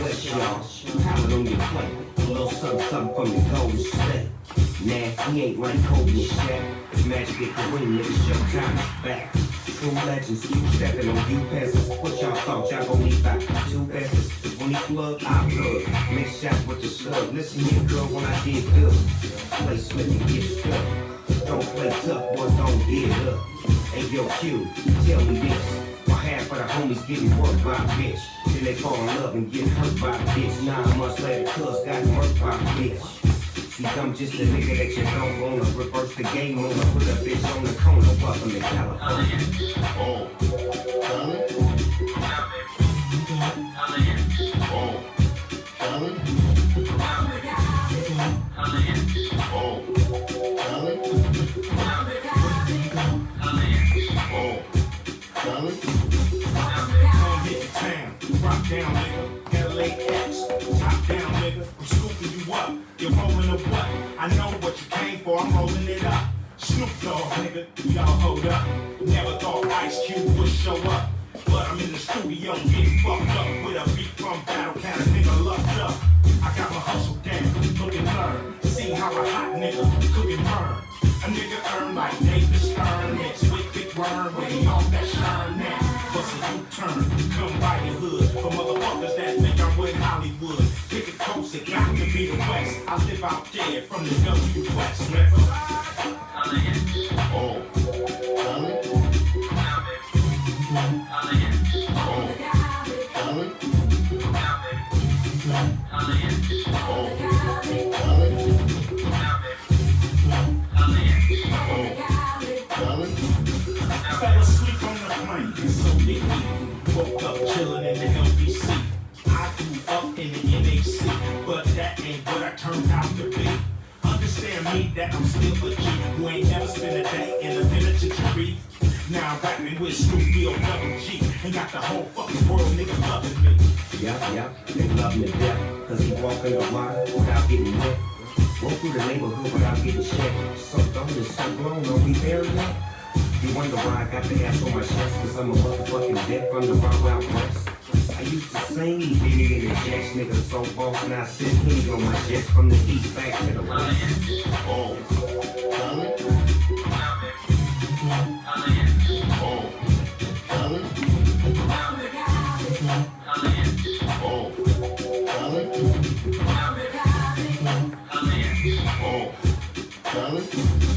West, y'all. Pound on your plate. A little something from the Golden State. Nah, we ain't like Kobe and Shaq. It's magic at Kareem, nigga, showtime is back. True legends, you stepping on you passes. What y'all thought y'all gon' need about 2 passes? Cause when he plug, I plug. Make shots with the slug. Listen here, girl, when I did good. Play slick and get stuck. Don't play tough, boys, don't get up. Hey, yo, Q, tell me this. Why half of the homies getting worked by a bitch? Then they fall in love and get hurt by a bitch. 9 months later, cuz got murked by a bitch. See, I'm just a nigga that you don't wanna reverse the game on. Put a bitch on the corner, welcome to California. Oh, darling. Oh, darling. Oh, darling. Oh, darling. Come hit the town, rock down, nigga. LAX, top down, nigga. I'm scooping you up. You're rolling a what? I know what you came for, I'm rolling it up. Snoop Dogg, nigga, y'all hold up. Never thought Ice Cube would show up. But I'm in the studio getting fucked up with a beat from Battle Cat, a nigga lucked up. I got my hustle down, look and learn. See how a hot nigga cook and burn. A nigga earn like Nathan Stern. Next week, big worm, waiting on that shine now. Bust a U-turn, come by your hood. For motherfuckers that think I'm with Hollywood. Pick a coast, it got to be the West. I live out there from the W-West, nigga. Oh, darling. Oh, darling. Fell asleep on the plane, and so did he. Woke up chillin' in the LBC. I grew up in the NAC, but that ain't what I turned out to be. Understand me that I'm still a G who ain't never spent a day in a penitentiary. Now I'm rapping with Snoop D-O-double-G and got the whole fucking world nigga loving me. Yeah, they love me to death, cause he walk in the water without getting wet. Walk through the neighborhood without getting checked. So dumb and so blown, are we there yet? You wonder why I got the ass on my chest, cause I'm a motherfucking vet from the Wild Wild West. I used to sing Benny and the Jacks, nigga, so boss, now I sit Henny on my chest from the east back to the west. Oh, darling. Oh, darling. Oh, darling. Oh, darling.